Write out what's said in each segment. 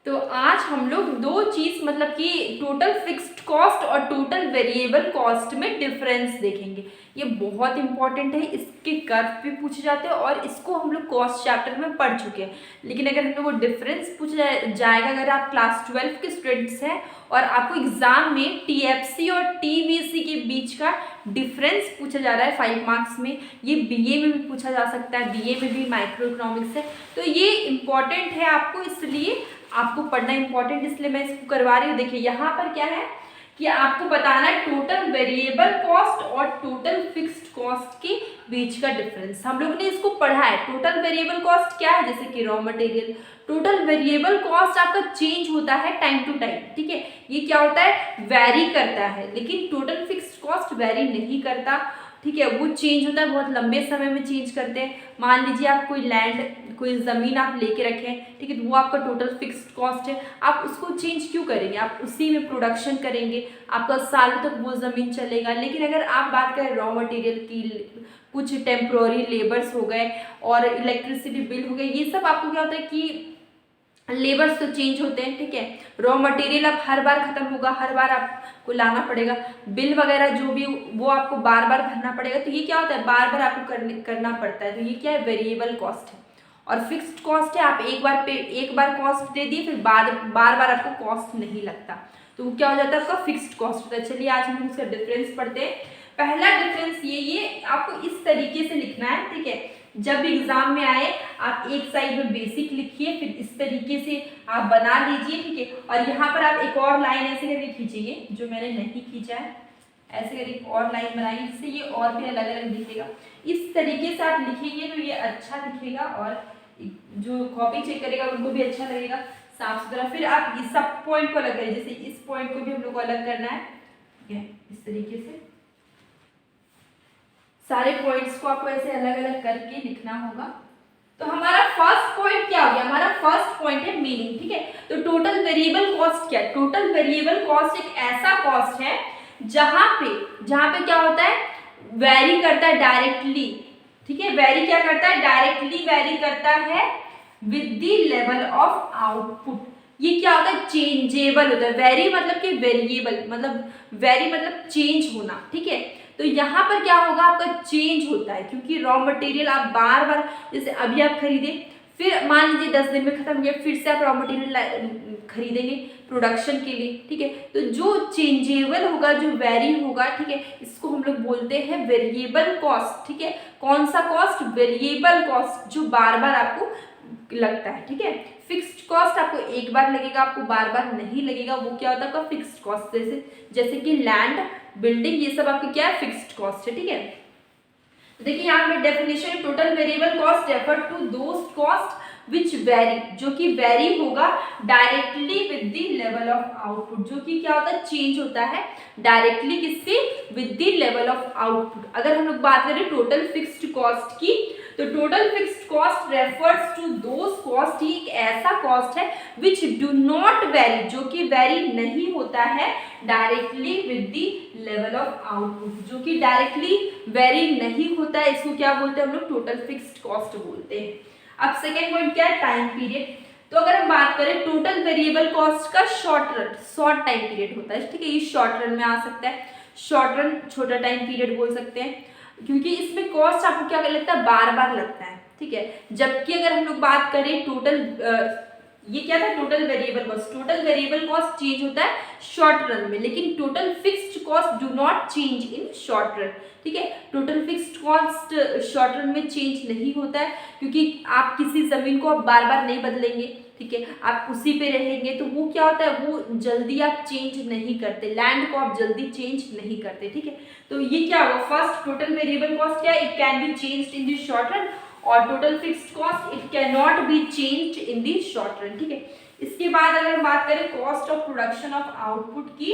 तो आज हम लोग दो चीज मतलब कि टोटल फिक्स्ड कॉस्ट और टोटल वेरिएबल कॉस्ट में डिफरेंस देखेंगे। ये बहुत इंपॉर्टेंट है, इसके कर्व भी पूछे जाते हैं और इसको हम लोग कॉस्ट चैप्टर में पढ़ चुके हैं। लेकिन अगर हम लोग को डिफरेंस पूछा जाएगा, अगर आप क्लास 12 के स्टूडेंट्स हैं और आपको एग्जाम में टीएफसी और टीवीसी के बीच का डिफरेंस पूछा जा रहा है 5 मार्क्स में, ये बीए में भी पूछा जा सकता है, बीए में भी माइक्रो इकोनॉमिक्स है, तो ये इंपॉर्टेंट है आपको, इसलिए आपको पढ़ना इंपॉर्टेंट, इसलिए मैं इसको करवा रही हूँ। देखिए यहाँ पर क्या है कि आपको बताना है टोटल वेरिएबल कॉस्ट और टोटल फिक्स्ड कॉस्ट के बीच का डिफरेंस। हम लोगों ने इसको पढ़ा है। टोटल वेरिएबल कॉस्ट क्या है, जैसे कि raw material. Total variable cost आपका चेंज होता है टाइम टू टाइम, ठीक है, ये क्या होता है, वेरी करता है। लेकिन टोटल फिक्स्ड कॉस्ट वेरी नहीं करता, ठीक है, वो चेंज होता है, बहुत लंबे समय में चेंज करते हैं। मान लीजिए आप कोई लैंड, कोई ज़मीन आप लेके रखें, ठीक है, तो वो आपका टोटल फिक्स्ड कॉस्ट है। आप उसको चेंज क्यों करेंगे, आप उसी में प्रोडक्शन करेंगे, आपका सालों तक वो ज़मीन चलेगा। लेकिन अगर आप बात करें रॉ मटेरियल की, कुछ टेम्प्रोरी लेबर्स हो गए और इलेक्ट्रिसिटी बिल हो गए, ये सब आपको क्या होता है कि लेबर्स तो चेंज होते हैं, ठीक है, रॉ मटेरियल अब हर बार खत्म होगा, हर बार आपको लाना पड़ेगा, बिल वगैरह जो भी वो आपको बार बार भरना पड़ेगा, तो ये क्या होता है, बार बार आपको करना पड़ता है। तो ये क्या है, वेरिएबल कॉस्ट है। और फिक्स्ड कॉस्ट है, आप एक बार कॉस्ट दे दिए, फिर बार बार आपको कॉस्ट नहीं लगता, तो वो क्या हो जाता है, आपका फिक्स्ड कॉस्ट होता है। चलिए आज हम इसका डिफरेंस पढ़ते हैं। पहला डिफरेंस ये आपको इस तरीके से लिखना है, ठीक है, जब भी एग्जाम में आए आप एक साइड में बेसिक लिखिए, फिर इस तरीके से आप बना लीजिए, ठीक है, और यहाँ पर आप एक और लाइन ऐसे करके खींचेंगे, जो मैंने नहीं खींचा है, ऐसे करके एक और लाइन बनाइए, इससे ये और भी अलग अलग दिखेगा। इस तरीके से आप लिखेंगे तो ये अच्छा दिखेगा और जो कॉपी चेक करेगा उनको भी अच्छा लगेगा, साफ सुथरा। फिर आप इस सब पॉइंट को अलग करें, जैसे इस पॉइंट को भी हम लोग को अलग करना है, ठीक है, इस तरीके से सारे पॉइंट्स को आपको ऐसे अलग अलग करके लिखना होगा। तो हमारा फर्स्ट पॉइंट क्या हो गया, हमारा फर्स्ट पॉइंट है मीनिंग, ठीक है। तो टोटल वेरिएबल कॉस्ट क्या है, टोटल वेरिएबल कॉस्ट एक ऐसा कॉस्ट है जहां पे क्या होता है, वेरी करता है डायरेक्टली, ठीक है, वेरी क्या करता है, डायरेक्टली वेरी करता है with the level of output. ये क्या होता है, चेंजेबल होता है। वेरी मतलब कि वेरिएबल मतलब वेरी मतलब चेंज होना, ठीक है। तो यहाँ पर क्या होगा, आपका चेंज होता है, क्योंकि रॉ मटेरियल आप बार बार, जैसे अभी आप खरीदे, फिर मान लीजिए 10 दिन में खत्म हो गया, फिर से आप रॉ मटेरियल खरीदेंगे प्रोडक्शन के लिए, ठीक है। तो जो चेंजेबल होगा, जो वेरी होगा, ठीक है, इसको हम लोग बोलते हैं वेरिएबल कॉस्ट, ठीक है। कौन सा कॉस्ट, वेरिएबल कॉस्ट, जो बार बार आपको लगता है, ठीक है। फिक्स्ड कॉस्ट आपको एक बार लगेगा, आपको बार बार नहीं लगेगा, वो क्या होता है आपका फिक्स्ड कॉस्ट। जैसे कि लैंड, बिल्डिंग, ये सब आपकी क्या है, फिक्स्ड कॉस्ट है, ठीक है। देखिए यहाँ पे definition, total variable cost refer to those cost which vary, जो कि वेरी होगा directly with the level of output, जो कि क्या होता है, चेंज होता है डायरेक्टली किससे, with the level of output. अगर हम लोग बात करें टोटल फिक्स्ड कॉस्ट की, तो total fixed cost refers to those cost, ये एक ऐसा कॉस्ट है विच डू नॉट वेरी, जो कि वेरी नहीं होता है directly with the level of output, जो कि डायरेक्टली वेरी नहीं होता है, इसको क्या बोलते हैं हम लोग, टोटल फिक्स्ड कॉस्ट बोलते हैं। अब सेकेंड पॉइंट क्या है, टाइम पीरियड। तो अगर हम बात करें टोटल वेरिएबल कॉस्ट का शॉर्ट टाइम पीरियड होता है, ठीक है, ये शॉर्ट रन में आ सकता है, शॉर्ट रन छोटा टाइम पीरियड बोल सकते हैं, क्योंकि इसमें कॉस्ट आपको क्या लगता है, बार बार लगता है, ठीक है। जबकि अगर हम लोग बात करें टोटल, ये क्या था, total variable cost, total variable cost change होता है शॉर्ट रन में, लेकिन total fixed cost do not change in short run, ठीक है। Total fixed cost short run में चेंज नहीं होता है, क्योंकि आप किसी जमीन को आप बार बार नहीं बदलेंगे, ठीक है, आप उसी पे रहेंगे, तो वो क्या होता है, वो जल्दी आप चेंज नहीं करते, लैंड को आप जल्दी चेंज नहीं करते, ठीक है। तो ये क्या होगा, फर्स्ट टोटल वेरिएबल कॉस्ट क्या है, it can be changed in the short run, और total fixed cost it can not be changed in the short run, ठीक है। इसके बाद अगर हम बात करें cost of production of output की,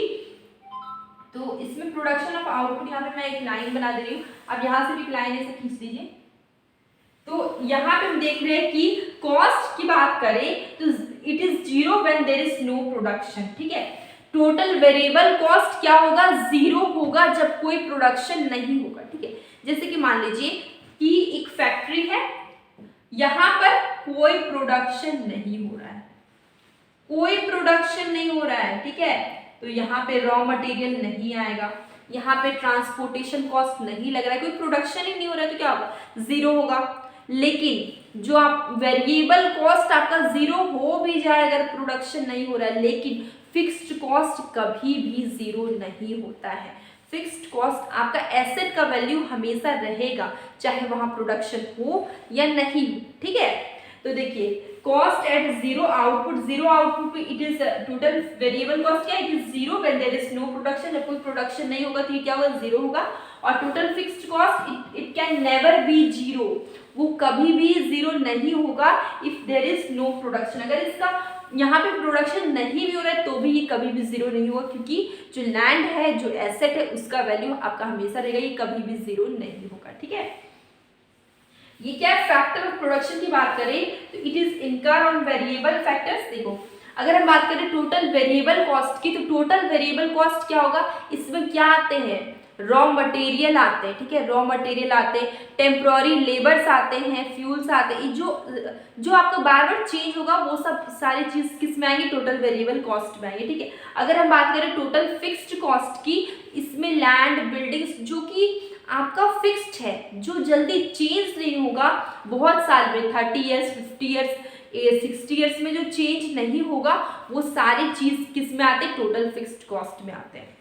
तो इसमें प्रोडक्शन ऑफ आउटपुट, यहाँ पे मैं एक लाइन बना दे रही हूँ, अब यहाँ से भी एक लाइन ऐसे खींच दीजिए। तो यहाँ पे हम देख रहे हैं कि कॉस्ट की बात करें तो it is zero when there is no production, ठीक है। टोटल वेरिएबल कॉस्ट क्या होगा, जीरो होगा जब कोई प्रोडक्शन नहीं होगा, ठीक है। जैसे कि मान लीजिए कि एक फैक्ट्री है, यहाँ पर कोई प्रोडक्शन नहीं हो रहा है, कोई प्रोडक्शन नहीं हो रहा है, ठीक है, तो यहाँ पे रॉ मटेरियल नहीं आएगा, यहाँ पे ट्रांसपोर्टेशन कॉस्ट नहीं लग रहा है, कोई प्रोडक्शन ही नहीं हो रहा है, तो क्या होगा, जीरो होगा। लेकिन जो आप वेरिएबल कॉस्ट आपका जीरो हो भी जाए अगर प्रोडक्शन नहीं हो रहा है, लेकिन फिक्स्ड कॉस्ट कभी भी जीरो नहीं होता है। फिक्स्ड कॉस्ट आपका एसेट का वैल्यू हमेशा रहेगा, चाहे वहां प्रोडक्शन हो या नहीं हो, ठीक है। तो देखिए कॉस्ट एट जीरो आउटपुट पे it is total variable cost क्या है, it is zero when there is no production, जब कोई प्रोडक्शन नहीं होगा तो ये क्या होगा, जीरो होगा। और total fixed cost it can never be zero, वो कभी भी जीरो नहीं होगा if there is no production. अगर इसका यहाँ पे प्रोडक्शन नहीं भी हो रहा है तो भी ये कभी भी जीरो नहीं होगा, क्योंकि जो लैंड है, जो एसेट है, उसका वैल्यू आपका हमेशा रहेगा, ये कभी भी जीरो नहीं होगा, ठीक है। ये क्या है, फैक्टर ऑफ प्रोडक्शन की बात करें तो इट इज इनकर ऑन वेरिएबल फैक्टर्स। देखो अगर हम बात करें टोटल वेरिएबल कॉस्ट की, तो टोटल वेरिएबल कॉस्ट क्या होगा, इसमें क्या आते हैं, रॉ मटेरियल आते हैं, ठीक है, रॉ मटेरियल आते हैं, टेम्पोररी लेबर्स आते हैं, फ्यूल्स आते हैं, जो आपका बार बार चेंज होगा वो सब सारी चीज किस में आएंगे, टोटल वेरिएबल कॉस्ट में आएंगे, ठीक है। अगर हम बात करें टोटल फिक्स्ड कॉस्ट की, इसमें लैंड, बिल्डिंग्स जो कि आपका फिक्स्ड है, जो जल्दी चेंज नहीं होगा, बहुत साल में 30 ईयर्स 50 ईयर्स 60 ईयर्स में जो चेंज नहीं होगा, वो सारी चीज किस में आते हैं, टोटल फिक्स्ड कॉस्ट में आते हैं।